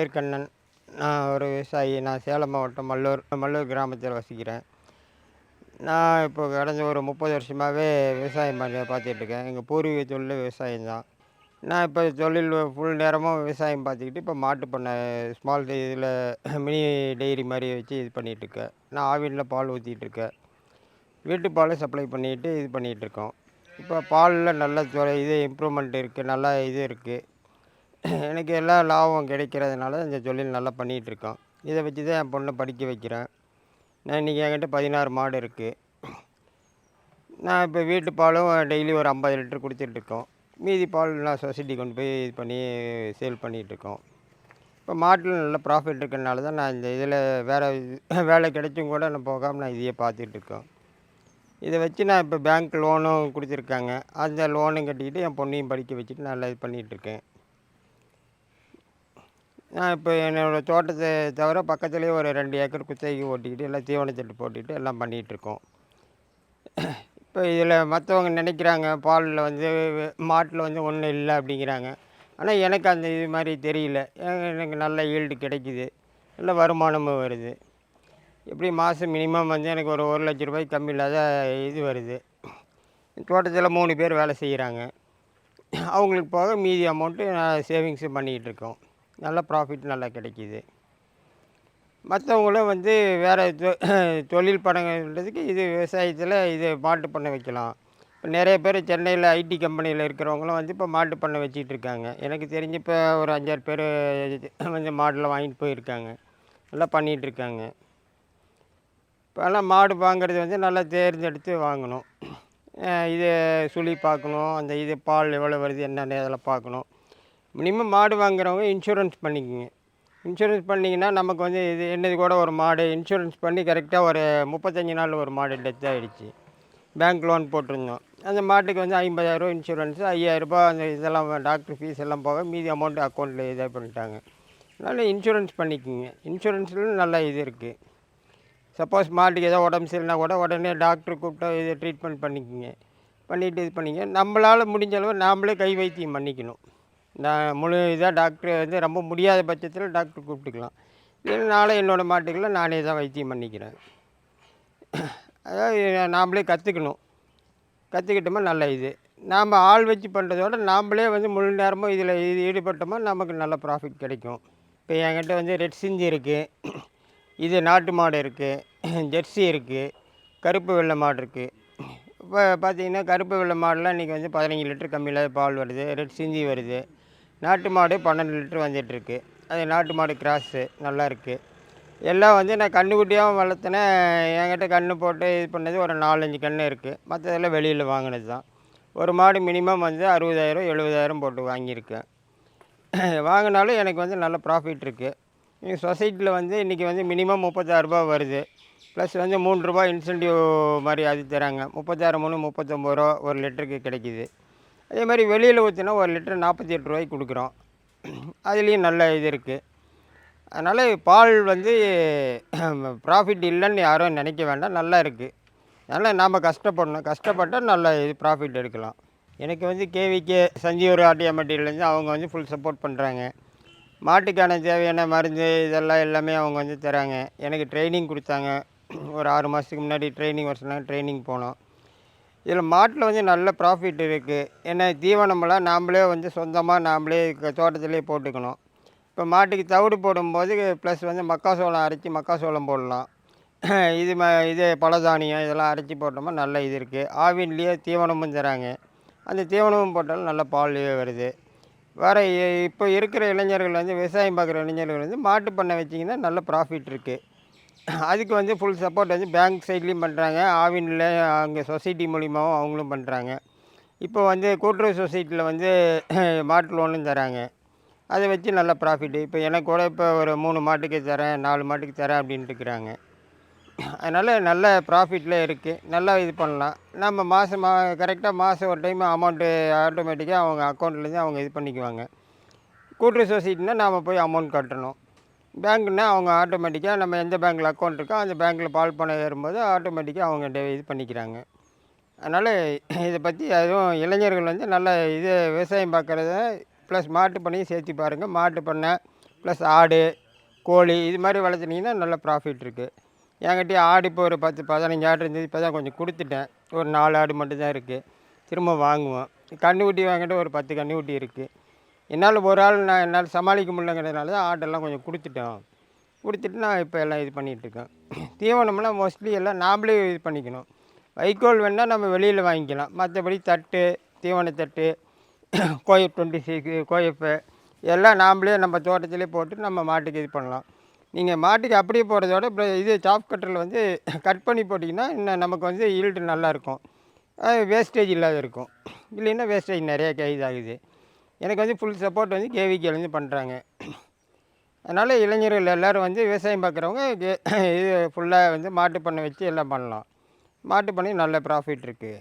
பேர் கண்ணன். நான் ஒரு விவசாயி. நான் சேலம் மாவட்டம் மல்லூர் கிராமத்தில் வசிக்கிறேன். நான் இப்போ கடந்த ஒரு 30 வருஷமாவே விவசாயம் பார்த்துட்ருக்கேன். எங்கள் பூர்வீக தொழிலே விவசாயம் தான். நான் இப்போ தொழில் ஃபுல் நேரமும் விவசாயம் பார்த்துக்கிட்டு, இப்போ மாட்டு பண்ணை ஸ்மால் இதில மினி டெய்ரி மாரி வச்சு இது பண்ணிகிட்ருக்கேன். நான் ஆவின்ல பால் ஊத்திட்டுருக்கேன். வீட்டு பாலும் சப்ளை பண்ணிட்டு இது பண்ணிகிட்ருக்கோம். இப்போ பாலில் நல்ல இது இம்ப்ரூவ்மெண்ட் இருக்குது. நல்லா இது இருக்குது. எனக்கு எல்லா லாபம் கிடைக்கிறதுனால இந்த தொழில் நல்லா பண்ணிகிட்ருக்கோம். இதை வச்சு தான் என் பொண்ணை படிக்க வைக்கிறேன். நான் இன்றைக்கி என்கிட்ட 16 மாடு இருக்குது. நான் இப்போ வீட்டு பாலும் டெய்லி ஒரு 50 லிட்டர் கொடுத்துட்ருக்கோம். மீதி பால் நான் சொசைட்டி கொண்டு போய் இது பண்ணி சேல் பண்ணிகிட்ருக்கோம். இப்போ மாட்டில் நல்ல ப்ராஃபிட் இருக்கிறனால தான் நான் இந்த இதில் வேறு வேலை கிடைச்சும் கூட நான் போகாமல் நான் இதையே பார்த்துட்ருக்கோம். இதை வச்சு நான் இப்போ பேங்க் லோனும் கொடுத்துருக்காங்க. அந்த லோனும் கட்டிக்கிட்டு என் பொண்ணையும் படிக்க வச்சுட்டு நல்லா இது பண்ணிகிட்ருக்கேன். நான் இப்போ என்னோடய தோட்டத்தை தவிர பக்கத்துலேயே ஒரு 2 ஏக்கர் குத்தகைக்கு ஓட்டிக்கிட்டு எல்லாம் தீவனத்தட்டு போட்டுக்கிட்டு எல்லாம் பண்ணிகிட்ருக்கோம். இப்போ இதில் மற்றவங்க நினைக்கிறாங்க பாலில் வந்து மாட்டில் வந்து ஒன்றும் இல்லை அப்படிங்கிறாங்க. ஆனால் எனக்கு அந்த இது மாதிரி தெரியல. எனக்கு நல்ல ஈல்டு கிடைக்குது. நல்ல வருமானமும் வருது. எப்படி மாதம் மினிமம் வந்து எனக்கு ஒரு 1,00,000 ரூபாய்க்கு கம்மி இல்லாத இது வருது. தோட்டத்தில் 3 பேர் வேலை செய்கிறாங்க. அவங்களுக்கு போக மீதி அமௌண்ட்டு நான் சேவிங்ஸும் பண்ணிக்கிட்டு இருக்கோம். நல்ல ப்ராஃபிட் நல்லா கிடைக்கிது. மற்றவங்களும் வந்து வேறு தொழில் பண்ணுறதுக்கு இது விவசாயத்தில் இது மாட்டு பண்ணை வைக்கலாம். இப்போ நிறைய பேர் சென்னையில் ஐடி கம்பெனியில் இருக்கிறவங்களும் வந்து இப்போ மாட்டு பண்ணை வச்சிக்கிட்டு இருக்காங்க. எனக்கு தெரிஞ்சு இப்போ ஒரு 5-6 பேர் வந்து மாடெலாம் வாங்கிட்டு போயிருக்காங்க. நல்லா பண்ணிகிட்ருக்காங்க. இப்போலாம் மாடு வாங்குறது வந்து நல்லா தேர்ந்தெடுத்து வாங்கணும். இது சுழி பார்க்கணும். அந்த இது பால் எவ்வளோ வருது என்னென்ன இதெல்லாம் பார்க்கணும். மினிமம் மாடு வாங்குறவங்க இன்சூரன்ஸ் பண்ணிக்கோங்க. இன்சூரன்ஸ் பண்ணிங்கன்னா நமக்கு வந்து இது என்னது கூட ஒரு மாடு இன்சூரன்ஸ் பண்ணி கரெக்டாக ஒரு 35 நாளில் ஒரு மாடு டெத் ஆகிடுச்சு. பேங்க் லோன் போட்டிருந்தோம். அந்த மாட்டுக்கு வந்து 50,000 இன்சூரன்ஸு, 5,000 அந்த இதெல்லாம் டாக்டர் ஃபீஸ் எல்லாம் போக மீதி அமௌண்ட்டு அக்கௌண்ட்டில் இதாக பண்ணிட்டாங்க. அதனால் இன்சூரன்ஸ் பண்ணிக்கோங்க. இன்சூரன்ஸ்லையும் நல்ல இது இருக்குது. சப்போஸ் மாட்டுக்கு ஏதோ உடம்பு சரியில்லைனா கூட உடனே டாக்டர் கூப்பிட்டு இது ட்ரீட்மெண்ட் பண்ணிக்கோங்க. பண்ணிவிட்டு இது பண்ணிங்க. நம்மளால் முடிஞ்ச அளவு நாம்ளே கை வைத்தியம் பண்ணிக்கணும். நான் முழு இதாக டாக்டர் வந்து ரொம்ப முடியாத பட்சத்தில் டாக்டர் கூப்பிட்டுக்கலாம். இல்லைன்னா நானே என்னோடய மாட்டுக்கெல்லாம் நானே தான் வைத்தியம் பண்ணிக்கிறேன். அதாவது நாம்ளே கற்றுக்கணும். கற்றுக்கிட்டோமா நல்ல இது. நாம் ஆள் வச்சு பண்ணுறதோட நாம்ளே வந்து முழு நேரமும் இதில் ஈடுபட்டோமா நமக்கு நல்ல ப்ராஃபிட் கிடைக்கும். இப்போ என்கிட்ட வந்து ரெட் சிந்தி இருக்குது. இது நாட்டு மாடு இருக்குது. ஜெர்சி இருக்குது. கருப்பு வெள்ளை மாடு இருக்குது. இப்போ பார்த்திங்கன்னா கருப்பு வெள்ளை மாடுலாம் இன்றைக்கி வந்து 15 லிட்டர் கம்மியில்லாத பால் வருது. ரெட் சிந்தி வருது. நாட்டு மாடு 12 லிட்டர் வந்துட்டுருக்கு. அது நாட்டு மாடு கிராஸு நல்லா இருக்குது. எல்லாம் வந்து நான் கன்றுக்குட்டியாகவும் வளர்த்துனேன். என்கிட்ட கன்று போட்டு இது பண்ணது ஒரு 4-5 கன்று இருக்குது. மற்றதெல்லாம் வெளியில் வாங்கினது தான். ஒரு மாடு மினிமம் வந்து 60,000 70,000 போட்டு வாங்கியிருக்கேன். வாங்கினாலும் எனக்கு வந்து நல்ல ப்ராஃபிட் இருக்குது. சொசைட்டியில் வந்து இன்றைக்கி வந்து மினிமம் 36 வருது. ப்ளஸ் வந்து 3 ரூபா இன்சென்டிவ் மாதிரி அது தராங்க. 36 3 39 ரூபா ஒரு லிட்டருக்கு கிடைக்கிது. அதே மாதிரி வெளியில் ஊற்றினா ஒரு லிட்டர் 48 ரூபாய்க்கு கொடுக்குறோம். அதுலேயும் நல்ல இது இருக்குது. அதனால் பால் வந்து ப்ராஃபிட் இல்லைன்னு யாரும் நினைக்க வேண்டாம். நல்லா இருக்குது. அதனால் நாம் கஷ்டப்படணும். கஷ்டப்பட்டால் நல்ல இது ப்ராஃபிட் எடுக்கலாம். எனக்கு வந்து கேவிகே சஞ்சீவ் ஆட்டியாமெட்டிலேருந்து அவங்க வந்து ஃபுல் சப்போர்ட் பண்ணுறாங்க. மாட்டுக்கான தேவையான மருந்து இதெல்லாம் எல்லாமே அவங்க வந்து தராங்க. எனக்கு ட்ரைனிங் கொடுத்தாங்க. ஒரு 6 மாதத்துக்கு முன்னாடி ட்ரைனிங் வர சொன்னாங்க. ட்ரைனிங் போனோம். இதில் மாட்டில் வந்து நல்ல ப்ராஃபிட் இருக்குது. ஏன்னா தீவனமெல்லாம் நாம்ளே வந்து சொந்தமாக நாம்ளே தோட்டத்திலே போட்டுக்கணும். இப்போ மாட்டுக்கு தவிடு போடும்போது ப்ளஸ் வந்து மக்காசோளம் அரைச்சி மக்காசோளம் போடலாம். இது பலதானியம் இதெல்லாம் அரைச்சி போட்டோம்னா நல்ல இது இருக்குது. ஆவின்லேயே தீவனமும் தராங்க. அந்த தீவனமும் போட்டாலும் நல்ல பால் வருது. வேறு இப்போ இருக்கிற இளைஞர்கள் வந்து விவசாயம் பார்க்குற இளைஞர்கள் வந்து மாட்டு பண்ணை வச்சிங்கன்னா நல்ல ப்ராஃபிட் இருக்குது. அதுக்கு வந்து ஃபுல் சப்போர்ட் வந்து பேங்க் சைட்லேயும் பண்ணுறாங்க. ஆவினில் அங்கே சொசைட்டி மூலிமாவும் அவங்களும் பண்ணுறாங்க. இப்போ வந்து கூட்டுறவு சொசைட்டியில் வந்து மாட்டு லோனும் தராங்க. அதை வச்சு நல்ல ப்ராஃபிட்டு. இப்போ எனக்கு கூட இப்போ ஒரு 3 மாட்டுக்கு தரேன் 4 மாட்டுக்கு தரேன் அப்படின்ட்டு இருக்கிறாங்க. அதனால் நல்ல ப்ராஃபிட்டில் இருக்குது. நல்லா இது பண்ணலாம். நம்ம மாதம் கரெக்டாக மாதம் ஒரு டைம் அமௌண்ட்டு ஆட்டோமேட்டிக்காக அவங்க அக்கௌண்ட்லேருந்து அவங்க இது பண்ணிக்குவாங்க. கூட்டுறவு சொசைட்டினா நாம் போய் அமௌண்ட் கட்டணும். பேங்க்குன்னா அவங்க ஆட்டோமேட்டிக்காக நம்ம எந்த பேங்க்கில் அக்கௌண்ட் இருக்கோ அந்த பேங்க்கில் பால் பண்ண ஏறும்போது ஆட்டோமேட்டிக்காக அவங்க இது பண்ணிக்கிறாங்க. அதனால் இதை பற்றி அதுவும் இளைஞர்கள் வந்து நல்ல இது விவசாயம் பார்க்குறத ப்ளஸ் மாட்டு பண்ணையும் சேர்த்து பாருங்கள். மாட்டு பண்ணை ப்ளஸ் ஆடு, கோழி இது மாதிரி வளர்த்துனீங்கன்னா நல்ல ப்ராஃபிட் இருக்குது. என்கிட்டயும் ஆடு இப்போ ஒரு 10, 15 ஆடு இருந்தது. இப்போ தான் கொஞ்சம் கொடுத்துட்டேன். ஒரு 4 ஆடு மட்டும் தான் இருக்குது. திரும்ப வாங்குவோம். கன்றுக்குட்டி வாங்கிட்டு ஒரு 10 கன்றுக்குட்டி இருக்குது. என்னால் ஒரு ஆள் என்னால் சமாளிக்க முடியலங்கிறதுனால தான் ஆடெல்லாம் கொஞ்சம் கொடுத்துட்டோம். கொடுத்துட்டு நான் இப்போ எல்லாம் இது பண்ணிகிட்ருக்கேன். தீவனம்லாம் மோஸ்ட்லி எல்லாம் நாம்ளே இது பண்ணிக்கணும். வைக்கோல் வேணால் நம்ம வெளியில் வாங்கிக்கலாம். மற்றபடி தட்டு, தீவனத்தட்டு, கோஎஃப் 26 கோஎஃப்பு எல்லாம் நாம்ளே நம்ம தோட்டத்திலே போட்டு நம்ம மாட்டுக்கு இது பண்ணலாம். நீங்கள் மாட்டுக்கு அப்படியே போடுறதோட இப்போ இது சாப் கட்டரில் வந்து கட் பண்ணி போட்டிங்கன்னா இன்னும் நமக்கு வந்து ஈல்டு நல்லாயிருக்கும். வேஸ்டேஜ் இல்லாத இருக்கும். இல்லைன்னா வேஸ்டேஜ் நிறைய இதாகுது. எனக்கு வந்து ஃபுல் சப்போர்ட் வந்து கேவிகேலேருந்து பண்ணுறாங்க. அதனால் இளைஞர்கள் எல்லோரும் வந்து விவசாயம் பார்க்குறவங்க இது ஃபுல்லாக வந்து மாட்டு பண்ணை வச்சு எல்லாம் பண்ணலாம். மாட்டு பண்ணை நல்ல ப்ராஃபிட் இருக்குது.